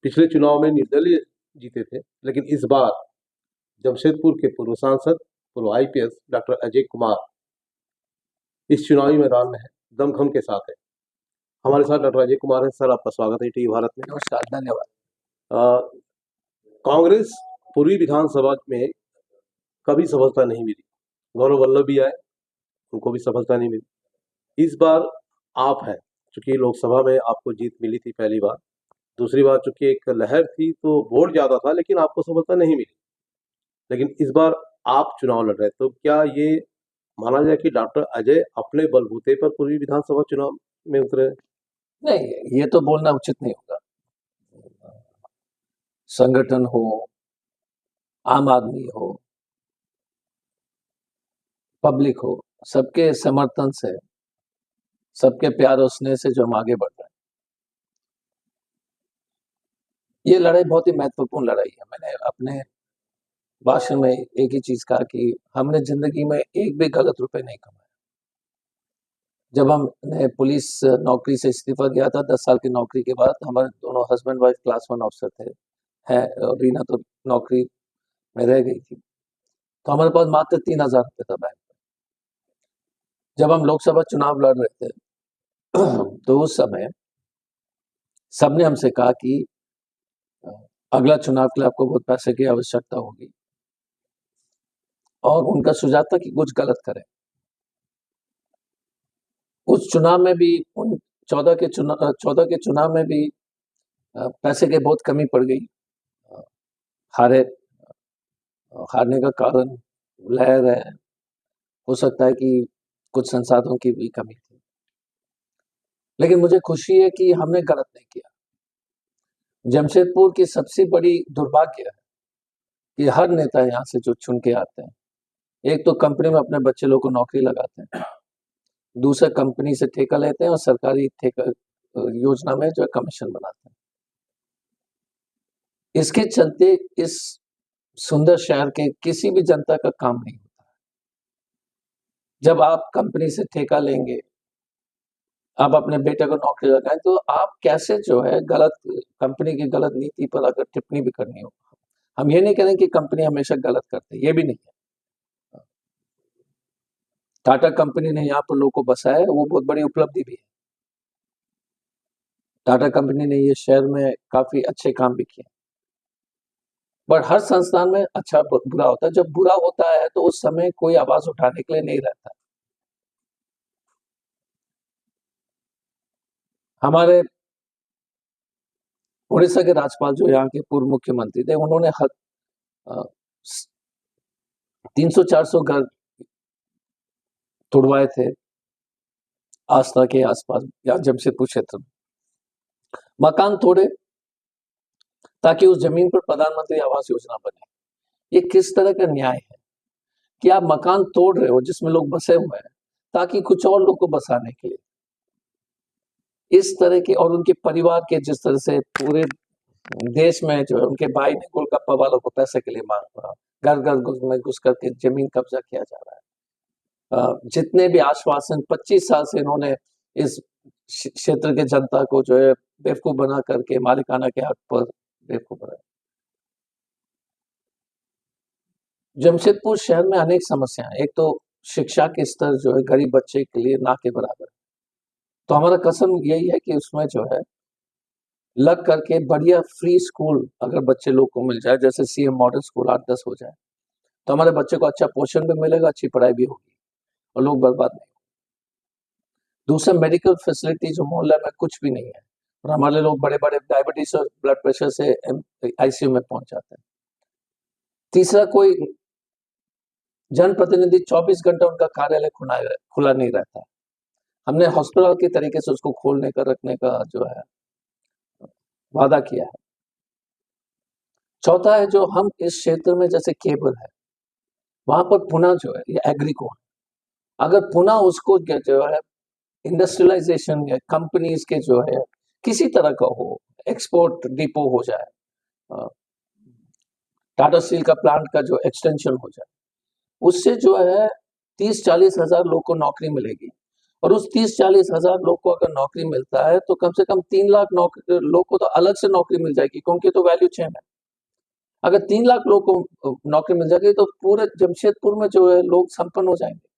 पिछले चुनाव में निर्दलीय जीते थे, लेकिन इस बार जमशेदपुर के पूर्व सांसद, पूर्व आईपीएस डॉक्टर अजय कुमार इस चुनावी मैदान में है, दमखम के साथ है। हमारे साथ डॉक्टर अजय कुमार है। सर, आपका स्वागत है टीवी भारत में। नमस्कार, धन्यवाद। कांग्रेस पूर्वी विधानसभा में कभी सफलता नहीं मिली। गौरव वल्लभ भी आए, उनको भी सफलता नहीं मिली। इस बार आप हैं, चूंकि लोकसभा में आपको जीत मिली थी पहली बार, दूसरी बार चूंकि एक लहर थी तो वोट ज्यादा था, लेकिन आपको सफलता नहीं मिली। लेकिन इस बार आप चुनाव लड़ रहे हैं, तो क्या ये माना जाए कि डॉक्टर अजय अपने बलबूते पर पूर्वी विधानसभा चुनाव में उतरे? नहीं, ये तो बोलना उचित नहीं होगा। संगठन हो, आम आदमी हो, पब्लिक हो, सबके समर्थन से, सबके प्यार और स्नेह से जो हम आगे बढ़ रहे हैं, ये लड़ाई बहुत ही महत्वपूर्ण लड़ाई है। मैंने अपने भाषण में एक ही चीज कहा कि हमने जिंदगी में एक भी गलत रुपए नहीं कमाया। जब हमने पुलिस नौकरी से इस्तीफा दिया था 10 साल की नौकरी के बाद, हमारे दोनों हस्बैंड वाइफ क्लास 1 अफसर थे, है, और रीना तो नौकरी में रह गई थी, तो हमारे पास मात्र 3,000 रुपये था बैंक में। जब हम लोकसभा चुनाव लड़ रहे थे तो उस समय सबने हमसे कहा कि अगला चुनाव के लिए आपको बहुत पैसे की आवश्यकता होगी, और उनका सुझाव था कि कुछ गलत करें। उस चुनाव में भी, उन 14 के चुनाव में भी पैसे की बहुत कमी पड़ गई। हारने का कारण लहर है, हो सकता है कि कुछ संसाधनों की भी कमी थी, लेकिन मुझे खुशी है कि हमने गलत नहीं किया। जमशेदपुर की सबसे बड़ी दुर्भाग्य है कि हर नेता यहाँ से जो चुन के आते हैं, एक तो कंपनी में अपने बच्चे लोग को नौकरी लगाते हैं, दूसरा कंपनी से ठेका लेते हैं और सरकारी ठेका योजना में जो कमीशन बनाते हैं। इसके चलते इस सुंदर शहर के किसी भी जनता का काम नहीं होता है। जब आप कंपनी से ठेका लेंगे, आप अपने बेटे को नौकरी लगाएं, तो आप कैसे जो है गलत कंपनी की गलत नीति पर अगर टिप्पणी भी करनी हो, हम ये नहीं करें कि कंपनी हमेशा गलत करते है, ये भी नहीं है। टाटा कंपनी ने यहाँ पर लोगों को बसाया है, वो बहुत बड़ी उपलब्धि भी है। टाटा कंपनी ने ये शहर में काफी अच्छे काम भी किए, पर हर संस्थान में अच्छा बुरा होता है। जब बुरा होता है तो उस समय कोई आवाज उठाने के लिए नहीं रहता। हमारे उड़ीसा के राज्यपाल जो यहाँ के पूर्व मुख्यमंत्री थे, उन्होंने 300-400 घर तोड़वाए थे आस्था के आसपास या जमशेदपुर क्षेत्र में, मकान तोड़े ताकि उस जमीन पर प्रधानमंत्री आवास योजना बने। ये किस तरह का न्याय है कि आप मकान तोड़ रहे हो जिसमें लोग बसे हुए हैं, ताकि कुछ और लोग को बसाने के लिए। इस तरह के, और उनके परिवार के जिस तरह से पूरे देश में जो है उनके भाई ने गोलगप्पा वालों को पैसे के लिए मांग रहा, घर घर में घुस करके जमीन कब्जा किया जा रहा है। जितने भी आश्वासन 25 साल से इन्होंने इस क्षेत्र के जनता को जो है बेवकूफ बना करके मालिकाना के हक पर बेवकूफ बनाया। जमशेदपुर शहर में अनेक समस्याएं, एक तो शिक्षा के स्तर जो है गरीब बच्चे के लिए ना के बराबर है, तो हमारा कसम यही है कि उसमें जो है लग करके बढ़िया फ्री स्कूल अगर बच्चे लोग को मिल जाए, जैसे सीएम मॉडल स्कूल 8-10 हो जाए, तो हमारे बच्चे को अच्छा पोषण भी मिलेगा, अच्छी पढ़ाई भी होगी और लोग बर्बाद नहीं। दूसरा, मेडिकल फैसिलिटी जो मोहल्ले में कुछ भी नहीं है, और हमारे लोग बड़े बड़े डायबिटीज और ब्लड प्रेशर से आईसीयू में पहुंच जाते हैं। तीसरा, कोई जनप्रतिनिधि 24 घंटे उनका कार्यालय खुला नहीं रहता। हमने हॉस्पिटल के तरीके से उसको खोलने का, रखने का जो है वादा किया है। चौथा है, जो हम इस क्षेत्र में जैसे केबल है, वहां पर पुनः जो है ये एग्रीको है, अगर पुनः उसको जो है इंडस्ट्रियलाइजेशन या कंपनीज के जो है किसी तरह का हो, एक्सपोर्ट डिपो हो जाए, टाटा स्टील का प्लांट का जो एक्सटेंशन हो जाए, उससे जो है 30-40 हजार लोग को नौकरी मिलेगी, और उस 30-40 हजार लोग को अगर नौकरी मिलता है तो कम से कम 3 लाख लोग को तो अलग से नौकरी मिल जाएगी, क्योंकि तो वैल्यू चेन है। अगर 3 लाख लोग को नौकरी मिल जाएगी तो पूरे जमशेदपुर में जो है लोग संपन्न हो जाएंगे।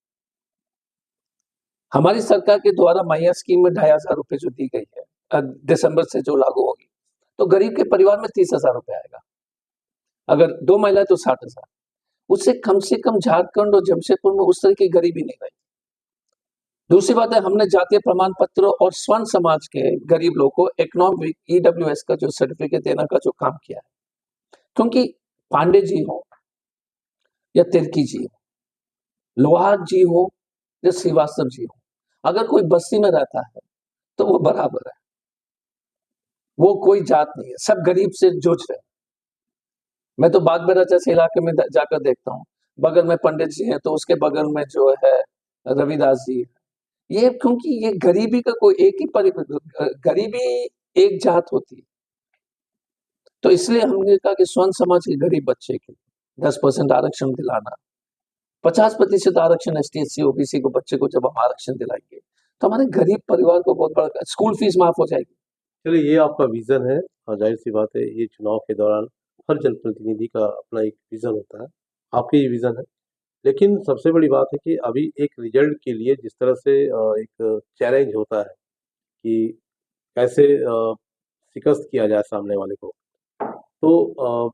हमारी सरकार के द्वारा मैया स्कीम में 2,500 रुपए जो दी गई है, दिसंबर से जो लागू होगी, तो गरीब के परिवार में 30,000 रुपए आएगा। अगर 2 महिलाएं तो 60,000। उससे कम झारखंड और जमशेदपुर में उस तरह की गरीबी नहीं रही। दूसरी बात है, हमने जातीय प्रमाण पत्र और स्वर्ण समाज के गरीब लोगों को इकोनॉमिक ईडब्ल्यूएस का जो सर्टिफिकेट देने का जो काम किया है, क्योंकि पांडे जी हो या तिर्की जी हो, लोहार जी हो या श्रीवास्तव जी हो, अगर कोई बस्ती में रहता है तो वो बराबर है, वो कोई जात नहीं है, सब गरीब से जूझ रहे हैं। मैं तो बागबेड़ा जैसे इलाके में जाकर देखता हूँ, बगल में पंडित जी हैं तो उसके बगल में जो है रविदास जी है। ये क्योंकि ये गरीबी का कोई एक ही गरीबी एक जात होती है, तो इसलिए हमने कहा कि स्वर्ण समाज के गरीब बच्चे के 10% आरक्षण दिलाना, 50% आरक्षण ST/SC OBC को बच्चे को जब हम आरक्षण दिलाएंगे तो हमारे गरीब परिवार को बहुत बड़ा स्कूल फीस माफ हो जाएगी। चलिए, ये आपका विजन है और जाहिर सी बात है, ये चुनाव के दौरान हर जनप्रतिनिधि का अपना एक विजन होता है। आपके ये विजन है, लेकिन सबसे बड़ी बात है कि अभी एक रिजल्ट के लिए जिस तरह से एक चैलेंज होता है कि कैसे शिकस्त किया जाए सामने वाले को, तो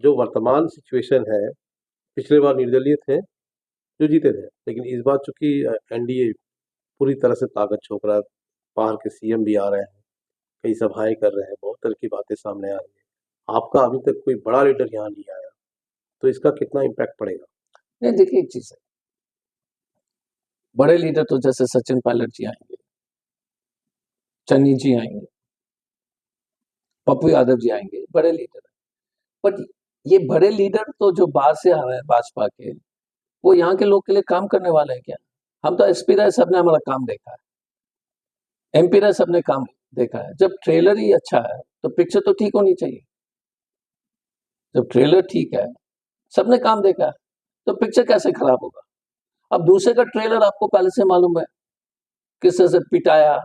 जो वर्तमान सिचुएशन है, पिछले बार निर्दलीय थे जो जीते थे, लेकिन इस बार चूंकि NDA पूरी तरह से ताकत झोंक रहा है, बाहर के CM भी आ रहे हैं, कई सभाएं कर रहे हैं, बहुत तरह की बातें सामने आ रही है। आपका अभी तक कोई बड़ा लीडर यहाँ नहीं आया, तो इसका कितना इम्पैक्ट पड़ेगा? नहीं, देखिए एक चीज है, बड़े लीडर तो जैसे सचिन पायलट जी आएंगे, चन्नी जी आएंगे, पप्पू यादव जी आएंगे, बड़े लीडर है। बट ये बड़े लीडर तो जो बाहर से आ रहे हैं भाजपा के, वो यहाँ के लोग के लिए काम करने वाले हैं क्या? हम तो SP रहे, सबने हमारा काम देखा है, MP रहे, सबने काम देखा है। जब ट्रेलर ही अच्छा है तो पिक्चर तो ठीक होनी चाहिए। जब ट्रेलर ठीक है, सबने काम देखा है, तो पिक्चर कैसे खराब होगा? अब दूसरे का ट्रेलर आपको पहले से मालूम है, किस तरह से पिटाया,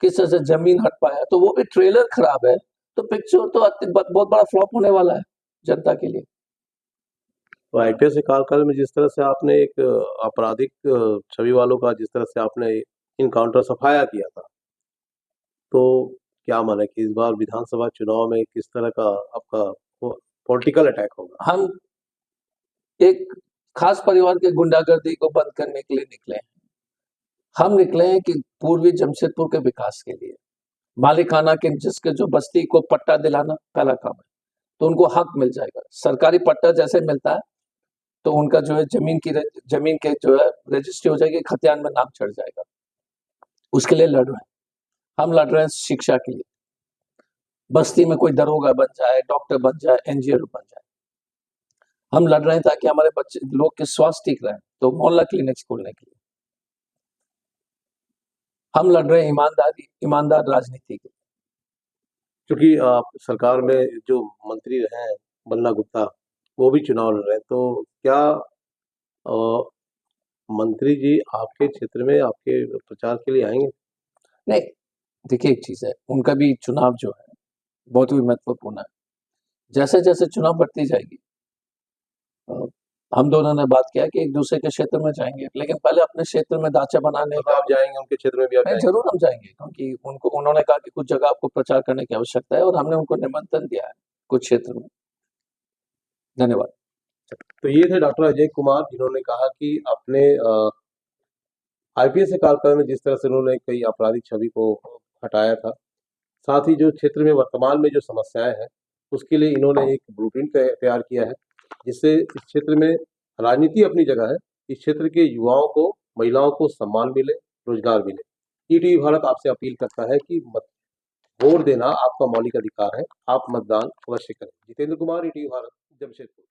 किस तरह से जमीन हट पाया, तो वो भी ट्रेलर खराब है, तो पिक्चर तो बहुत बड़ा फ्लॉप होने वाला है जनता के लिए। तो IPS के कार्यकाल में जिस तरह से आपने एक आपराधिक छवि वालों का जिस तरह से आपने इनकाउंटर सफाया किया था, तो क्या माने कि इस बार विधानसभा चुनाव में किस तरह का आपका पॉलिटिकल अटैक होगा? हम एक खास परिवार के गुंडागर्दी को बंद करने के लिए निकले हैं। हम निकले हैं कि पूर्वी जमशेदपुर के विकास के लिए, मालिकाना के जिसके जो बस्ती को पट्टा दिलाना पहला काम है, तो उनको हक मिल जाएगा। सरकारी पट्टा जैसे मिलता है तो उनका जो है जमीन के जो है रजिस्ट्री हो जाएगी, खतियान में नाम चढ़ जाएगा। उसके लिए लड़ रहे हैं, हम लड़ रहे हैं शिक्षा के लिए, बस्ती में कोई दरोगा बन जाए, डॉक्टर बन जाए, इंजीनियर बन जाए। हम लड़ रहे हैं ताकि हमारे बच्चे लोग के स्वास्थ्य ठीक रहे, तो मोहल्ला क्लिनिक्स खोलने के लिए हम लड़ रहे हैं ईमानदार राजनीति के लिए। क्योंकि आप सरकार में जो मंत्री रहे हैं बन्ना गुप्ता, वो भी चुनाव लड़ रहे हैं, तो क्या मंत्री जी आपके क्षेत्र में आपके प्रचार के लिए आएंगे? नहीं, देखिए एक चीज है, उनका भी चुनाव जो है बहुत ही महत्वपूर्ण है। जैसे जैसे चुनाव बढ़ती जाएगी, हम दोनों ने बात किया कि एक दूसरे के क्षेत्र में जाएंगे, लेकिन पहले अपने क्षेत्र में दाचा बनाने तो आप जाएंगे, उनके क्षेत्र में भी आप नहीं, जाएंगे? जरूर हम जाएंगे, क्योंकि उन्होंने कहा कि कुछ जगह आपको प्रचार करने की आवश्यकता है और हमने उनको निमंत्रण दिया है कुछ क्षेत्र में। धन्यवाद। तो ये थे डॉक्टर अजय कुमार, जिन्होंने कहा कि अपने IPS के कार्यकाल में जिस तरह से उन्होंने कई आपराधिक छवि को हटाया था, साथ ही जो क्षेत्र में वर्तमान में जो समस्याएं हैं, उसके लिए इन्होंने एक ब्लूप्रिंट तैयार किया है, जिससे इस क्षेत्र में राजनीति अपनी जगह है, इस क्षेत्र के युवाओं को, महिलाओं को सम्मान मिले, रोजगार मिले। ETV भारत आपसे अपील करता है कि वोट देना आपका मौलिक अधिकार है, आप मतदान अवश्य करें। जितेंद्र कुमार, ETV भारत, जमशेदपुर।